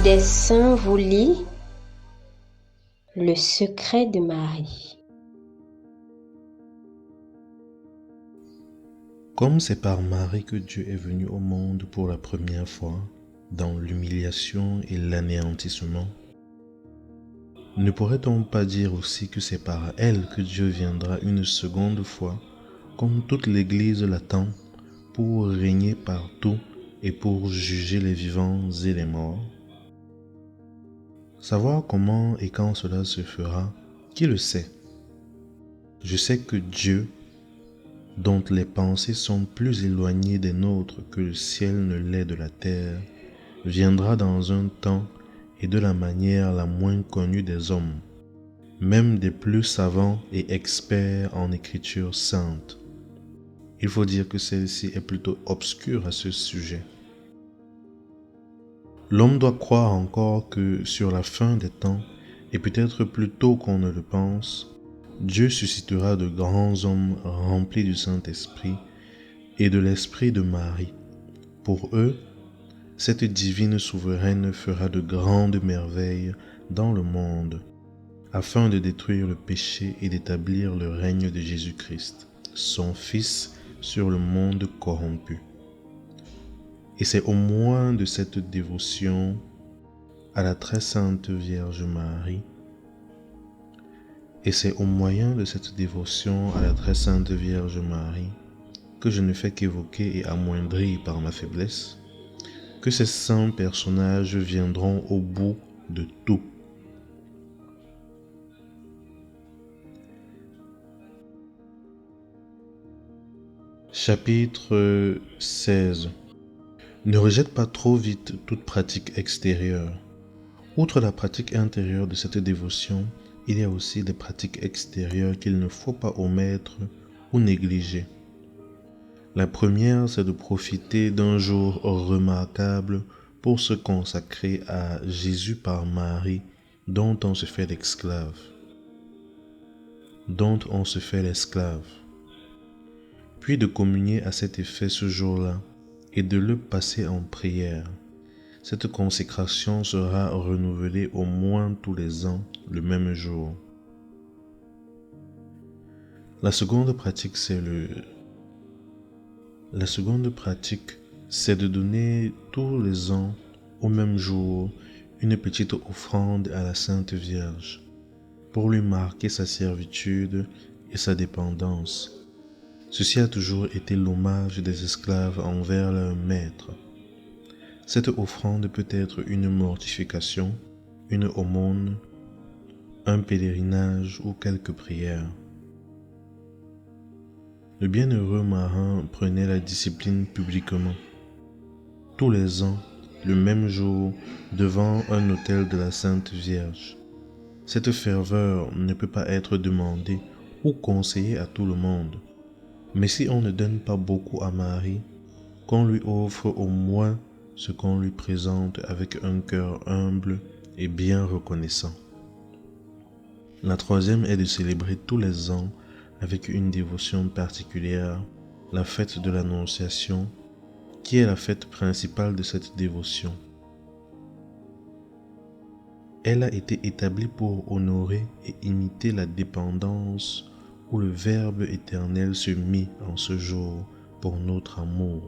des saints vous lit le secret de Marie. Comme c'est par Marie que Dieu est venu au monde pour la première fois, dans l'humiliation et l'anéantissement, ne pourrait-on pas dire aussi que c'est par elle que Dieu viendra une seconde fois, comme toute l'Église l'attend, pour régner partout et pour juger les vivants et les morts? Savoir comment et quand cela se fera, qui le sait? Je sais que Dieu, dont les pensées sont plus éloignées des nôtres que le ciel ne l'est de la terre, viendra dans un temps et de la manière la moins connue des hommes, même des plus savants et experts en écriture sainte. Il faut dire que celle-ci est plutôt obscure à ce sujet. L'homme doit croire encore que sur la fin des temps, et peut-être plus tôt qu'on ne le pense, Dieu suscitera de grands hommes remplis du Saint-Esprit et de l'Esprit de Marie. Pour eux, cette divine souveraine fera de grandes merveilles dans le monde, afin de détruire le péché et d'établir le règne de Jésus-Christ, son Fils, sur le monde corrompu. Et c'est au moins de cette dévotion à la très sainte Vierge Marie, et c'est au moyen de cette dévotion à la très sainte Vierge Marie que je ne fais qu'évoquer et amoindrir par ma faiblesse, que ces saints personnages viendront au bout de tout. Chapitre 16. Ne rejette pas trop vite toute pratique extérieure. Outre la pratique intérieure de cette dévotion, il y a aussi des pratiques extérieures qu'il ne faut pas omettre ou négliger. La première, c'est de profiter d'un jour remarquable pour se consacrer à Jésus par Marie, dont on se fait l'esclave. Puis de communier à cet effet ce jour-là et de le passer en prière. Cette consécration sera renouvelée au moins tous les ans, le même jour. La seconde pratique, c'est de donner tous les ans, au même jour, une petite offrande à la Sainte Vierge, pour lui marquer sa servitude et sa dépendance. Ceci a toujours été l'hommage des esclaves envers leur maître. Cette offrande peut être une mortification, une aumône, un pèlerinage ou quelques prières. Le bienheureux marin prenait la discipline publiquement. Tous les ans, le même jour, devant un autel de la Sainte Vierge. Cette ferveur ne peut pas être demandée ou conseillée à tout le monde. Mais si on ne donne pas beaucoup à Marie, qu'on lui offre au moins ce qu'on lui présente avec un cœur humble et bien reconnaissant. La troisième est de célébrer tous les ans avec une dévotion particulière la fête de l'Annonciation, qui est la fête principale de cette dévotion. Elle a été établie pour honorer et imiter la dépendance où le Verbe éternel se mit en ce jour pour notre amour.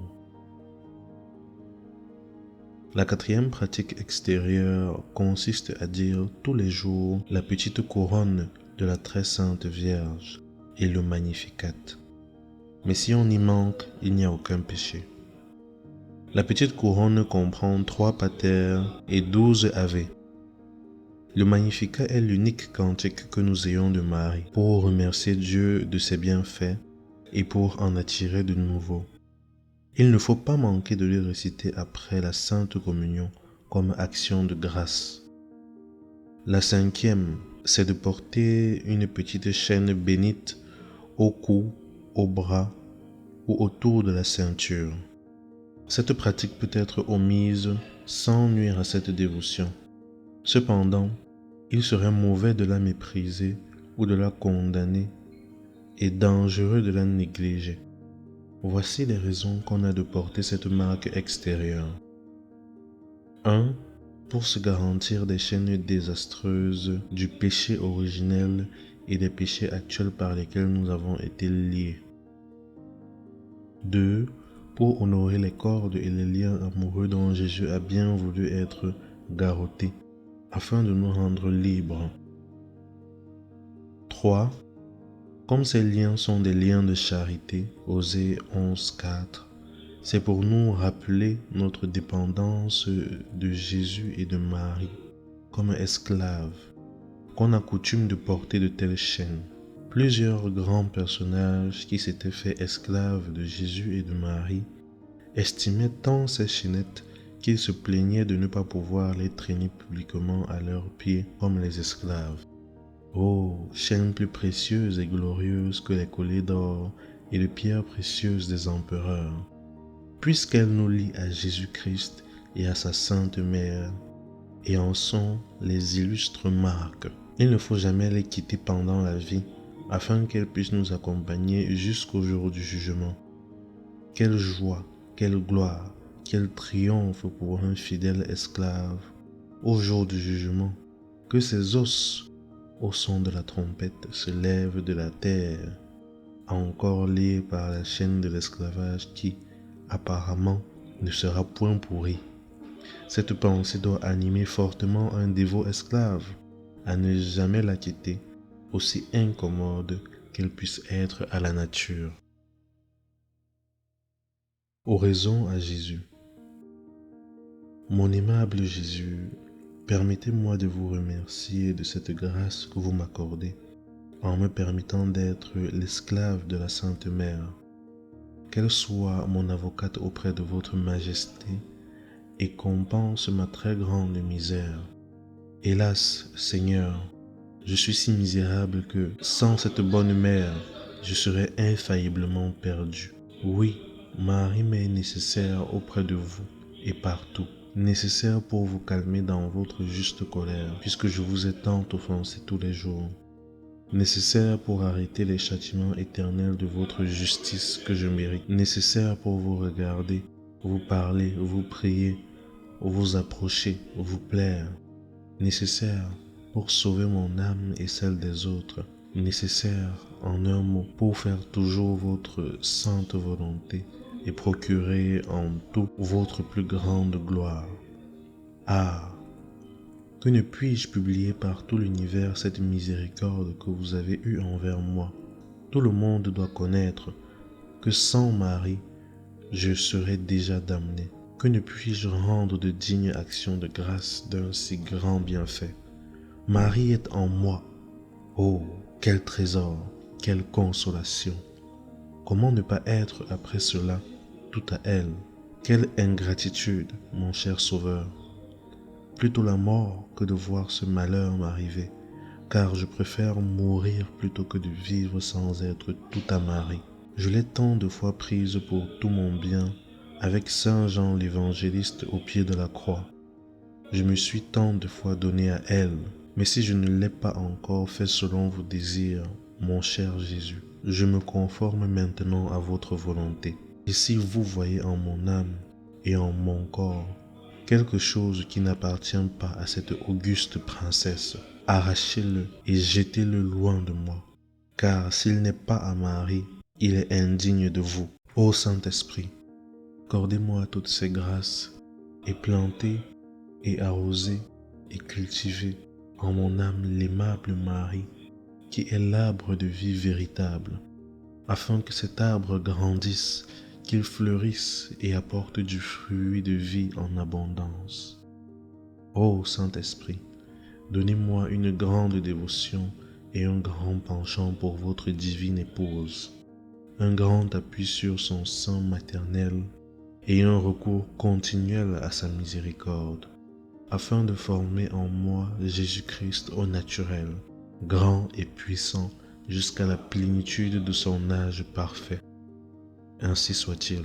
La quatrième pratique extérieure consiste à dire tous les jours la petite couronne de la très sainte Vierge et le Magnificat. Mais si on y manque, il n'y a aucun péché. La petite couronne comprend 3 Pater et 12 Ave. Le Magnificat est l'unique cantique que nous ayons de Marie pour remercier Dieu de ses bienfaits et pour en attirer de nouveaux. Il ne faut pas manquer de le réciter après la Sainte Communion comme action de grâce. La cinquième, c'est de porter une petite chaîne bénite au cou, au bras ou autour de la ceinture. Cette pratique peut être omise sans nuire à cette dévotion. Cependant, il serait mauvais de la mépriser ou de la condamner et dangereux de la négliger. Voici les raisons qu'on a de porter cette marque extérieure. 1. pour se garantir des chaînes désastreuses du péché originel et des péchés actuels par lesquels nous avons été liés. 2. Pour honorer les cordes et les liens amoureux dont Jésus a bien voulu être garrotté, afin de nous rendre libres. 3. Comme ces liens sont des liens de charité, Osée 11:4, c'est pour nous rappeler notre dépendance de Jésus et de Marie comme esclaves, qu'on a coutume de porter de telles chaînes. Plusieurs grands personnages qui s'étaient fait esclaves de Jésus et de Marie estimaient tant ces chaînettes qu'ils se plaignaient de ne pas pouvoir les traîner publiquement à leurs pieds comme les esclaves. Oh, chaînes plus précieuses et glorieuses que les colliers d'or et de pierres précieuses des empereurs, puisqu'elles nous lient à Jésus-Christ et à sa Sainte Mère, et en sont les illustres marques. Il ne faut jamais les quitter pendant la vie, afin qu'elles puissent nous accompagner jusqu'au jour du jugement. Quelle joie, quelle gloire, quel triomphe pour un fidèle esclave au jour du jugement, que ces os, au son de la trompette, se lèvent de la terre, encore liés par la chaîne de l'esclavage qui, apparemment, ne sera point pourrie. Cette pensée doit animer fortement un dévot esclave à ne jamais la quitter, aussi incommode qu'elle puisse être à la nature. Oraison à Jésus. Mon aimable Jésus, permettez-moi de vous remercier de cette grâce que vous m'accordez en me permettant d'être l'esclave de la Sainte Mère. Qu'elle soit mon avocate auprès de votre Majesté et compense ma très grande misère. Hélas, Seigneur, je suis si misérable que, sans cette bonne mère, je serais infailliblement perdu. Oui, Marie m'est nécessaire auprès de vous et partout, nécessaire pour vous calmer dans votre juste colère, puisque je vous ai tant offensé tous les jours, nécessaire pour arrêter les châtiments éternels de votre justice que je mérite, nécessaire pour vous regarder, vous parler, vous prier, vous approcher, vous plaire, nécessaire pour sauver mon âme et celle des autres, nécessaire, en un mot, pour faire toujours votre sainte volonté et procurer en tout votre plus grande gloire. Ah, que ne puis-je publier par tout l'univers cette miséricorde que vous avez eue envers moi. Tout le monde doit connaître que sans Marie, je serais déjà damné. Que ne puis-je rendre de dignes actions de grâce d'un si grand bienfait. Marie est en moi. Oh, quel trésor, quelle consolation. Comment ne pas être après cela tout à elle? Quelle ingratitude, mon cher Sauveur. Plutôt la mort que de voir ce malheur m'arriver, car je préfère mourir plutôt que de vivre sans être tout à Marie. Je l'ai tant de fois prise pour tout mon bien, avec Saint Jean l'évangéliste au pied de la croix. Je me suis tant de fois donné à elle, mais si je ne l'ai pas encore fait selon vos désirs, mon cher Jésus, je me conforme maintenant à votre volonté. Et si vous voyez en mon âme et en mon corps quelque chose qui n'appartient pas à cette auguste princesse, arrachez-le et jetez-le loin de moi, car s'il n'est pas à Marie, il est indigne de vous. Ô Saint-Esprit, accordez-moi toutes ces grâces et plantez et arrosez et cultivez en mon âme l'aimable Marie, qui est l'arbre de vie véritable, afin que cet arbre grandisse, qu'il fleurisse et apporte du fruit de vie en abondance. Ô Saint-Esprit, donnez-moi une grande dévotion et un grand penchant pour votre divine épouse, un grand appui sur son sein maternel et un recours continuel à sa miséricorde, afin de former en moi Jésus-Christ au naturel, grand et puissant jusqu'à la plénitude de son âge parfait. Ainsi soit-il.